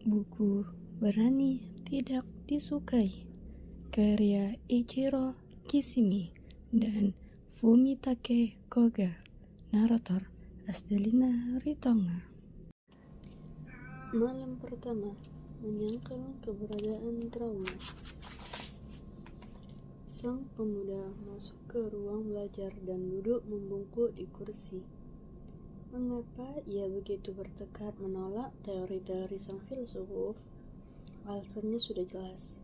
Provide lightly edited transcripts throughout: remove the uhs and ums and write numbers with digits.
Buku Berani Tidak Disukai karya Eiichiro Kishimi dan Fumitake Koga. Narator Asdelina Ritonga. Malam pertama menyangkal keberadaan trauma. Sang pemuda masuk ke ruang belajar dan duduk membungkuk di kursi. Mengapa ia begitu bertekad menolak teori-teori sang filsuf? Alasannya sudah jelas.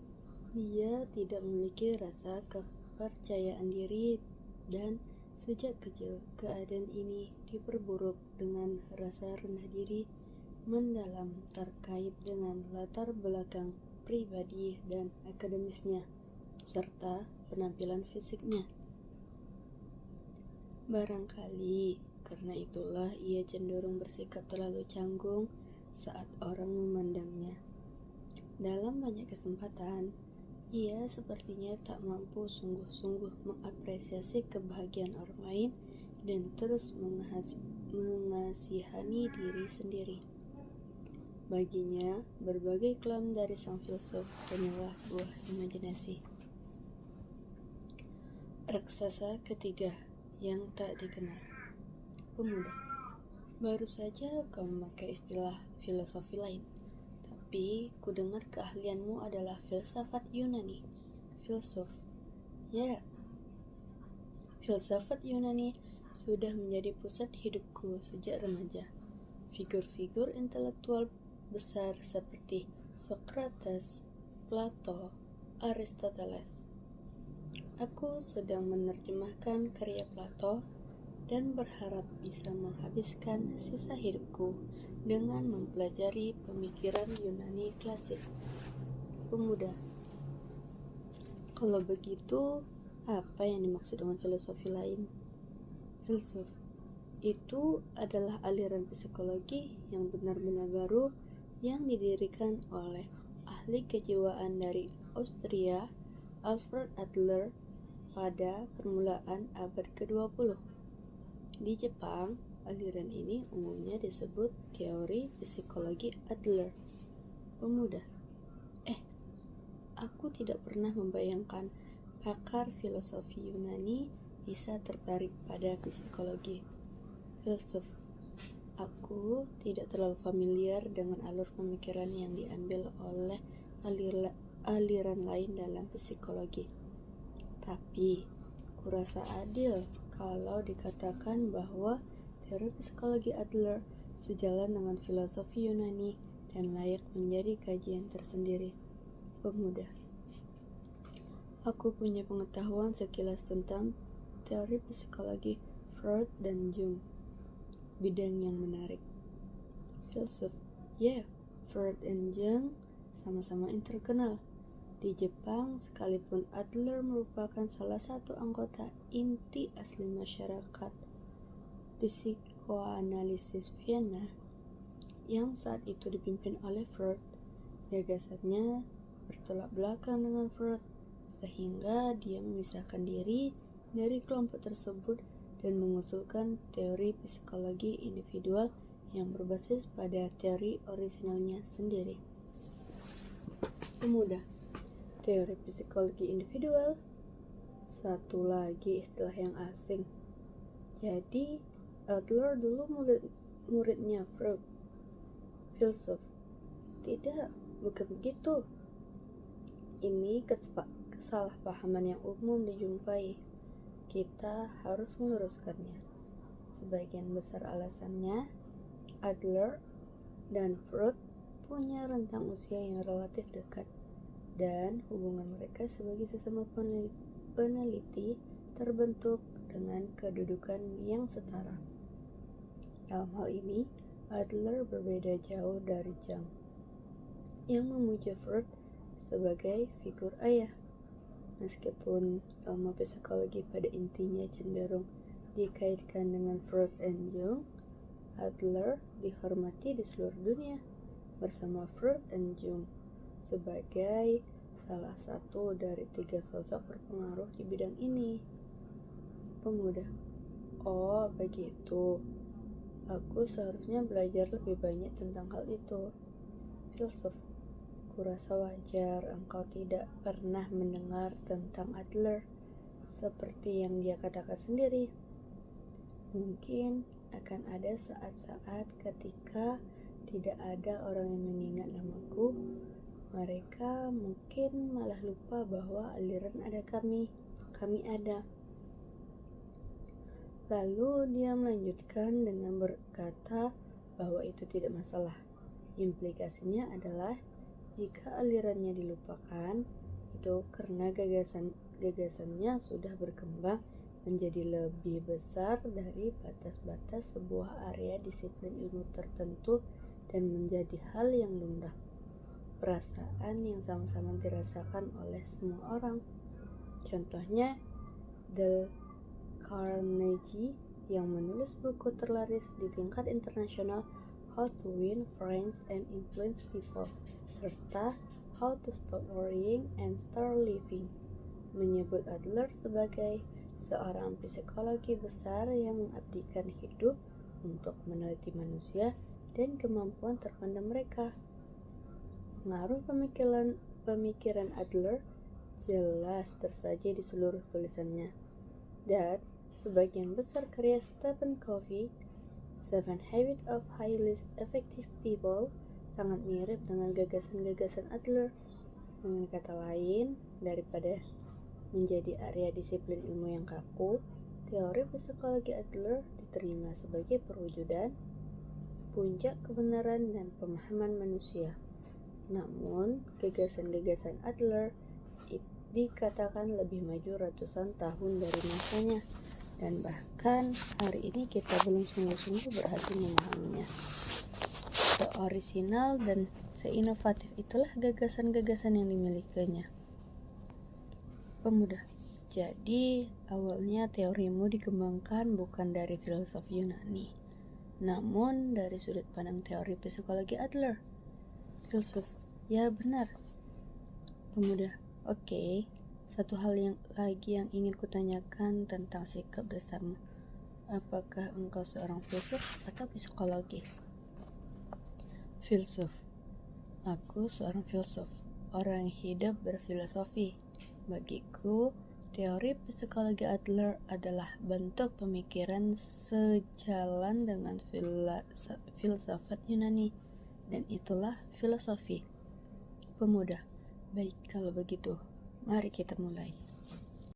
Dia tidak memiliki rasa kepercayaan diri dan sejak kecil keadaan ini diperburuk dengan rasa rendah diri mendalam terkait dengan latar belakang pribadi dan akademisnya serta penampilan fisiknya. Barangkali karena itulah ia cenderung bersikap terlalu canggung saat orang memandangnya. Dalam banyak kesempatan, ia sepertinya tak mampu sungguh-sungguh mengapresiasi kebahagiaan orang lain dan terus mengasihani diri sendiri. Baginya, berbagai klaim dari sang filsuf hanyalah buah imajinasi. Raksasa ketiga yang tak dikenal. Pemuda, baru saja kau memakai istilah filosofi lain, tapi ku dengar keahlianmu adalah filsafat Yunani. Filsuf, ya. Filsafat Yunani sudah menjadi pusat hidupku sejak remaja. Figur-figur intelektual besar seperti Socrates, Plato, Aristoteles. Aku sedang menerjemahkan karya Plato dan berharap bisa menghabiskan sisa hidupku dengan mempelajari pemikiran Yunani klasik. Pemuda, kalau begitu, apa yang dimaksud dengan filosofi lain? Filsuf itu adalah aliran psikologi yang benar-benar baru yang didirikan oleh ahli kejiwaan dari Austria, Alfred Adler, pada permulaan abad ke-20. Di Jepang, aliran ini umumnya disebut teori psikologi Adler. Pemuda, aku tidak pernah membayangkan pakar filosofi Yunani bisa tertarik pada psikologi. Filsuf, aku tidak terlalu familiar dengan alur pemikiran yang diambil oleh aliran lain dalam psikologi. Tapi, kurasa adil kalau dikatakan bahwa teori psikologi Adler sejalan dengan filosofi Yunani dan layak menjadi kajian tersendiri. Pemuda, aku punya pengetahuan sekilas tentang teori psikologi Freud dan Jung, bidang yang menarik. Filsuf, ya, Freud dan Jung sama-sama terkenal di Jepang, sekalipun Adler merupakan salah satu anggota inti asli masyarakat psikoanalisis Vienna yang saat itu dipimpin oleh Freud. Gagasannya bertolak belakang dengan Freud, sehingga dia memisahkan diri dari kelompok tersebut dan mengusulkan teori psikologi individual yang berbasis pada teori orisinalnya sendiri. Pemuda, teori psikologi individual, satu lagi istilah yang asing. Jadi, Adler dulu muridnya Freud. Filsuf, tidak, bukan begitu. Ini kesalahpahaman yang umum dijumpai. Kita harus meluruskannya. Sebagian besar alasannya, Adler dan Freud punya rentang usia yang relatif dekat, dan hubungan mereka sebagai sesama peneliti terbentuk dengan kedudukan yang setara. Dalam hal ini, Adler berbeda jauh dari Jung, yang memuja Freud sebagai figur ayah. Meskipun ilmu psikologi pada intinya cenderung dikaitkan dengan Freud dan Jung, Adler dihormati di seluruh dunia bersama Freud dan Jung sebagai salah satu dari 3 sosok berpengaruh di bidang ini. Pemuda, oh begitu. Aku seharusnya belajar lebih banyak tentang hal itu. filsuf. Kurasa wajar engkau tidak pernah mendengar tentang Adler, seperti yang dia katakan sendiri. Mungkin akan ada saat-saat ketika tidak ada orang yang mengingat namaku. Mereka mungkin malah lupa bahwa aliran ada kami ada. Lalu dia melanjutkan dengan berkata bahwa itu tidak masalah. Implikasinya adalah jika alirannya dilupakan, itu karena gagasannya sudah berkembang menjadi lebih besar dari batas-batas sebuah area disiplin ilmu tertentu dan menjadi hal yang lumrah. Perasaan yang sama-sama dirasakan oleh semua orang. Contohnya, Dale Carnegie yang menulis buku terlaris di tingkat internasional How to Win Friends and Influence People serta How to Stop Worrying and Start Living menyebut Adler sebagai seorang psikologi besar yang mengabdikan hidup untuk meneliti manusia dan kemampuan terpendam mereka. Pengaruh pemikiran Adler jelas tersaji di seluruh tulisannya, dan sebagian besar karya Stephen Covey, Seven Habits of Highly Effective People, sangat mirip dengan gagasan-gagasan Adler. Dengan kata lain, daripada menjadi area disiplin ilmu yang kaku, teori psikologi Adler diterima sebagai perwujudan puncak kebenaran dan pemahaman manusia. Namun, gagasan-gagasan Adler dikatakan lebih maju ratusan tahun dari masanya, dan bahkan hari ini kita belum sungguh-sungguh berhasil memahaminya. Seorisinal dan seinovatif itulah gagasan-gagasan yang dimilikinya. Pemuda, jadi awalnya teorimu dikembangkan bukan dari filsuf Yunani, namun dari sudut pandang teori psikologi Adler. Filsuf, ya benar. Pemuda, oke. Satu hal lagi yang ingin kutanyakan tentang sikap dasarmu. Apakah engkau seorang filsuf atau psikologi? Filsuf. Aku seorang filsuf, orang yang hidup berfilosofi. Bagiku, teori psikologi Adler adalah bentuk pemikiran sejalan dengan filsafat Yunani, dan itulah filosofi. Pemuda, baik kalau begitu, mari kita mulai.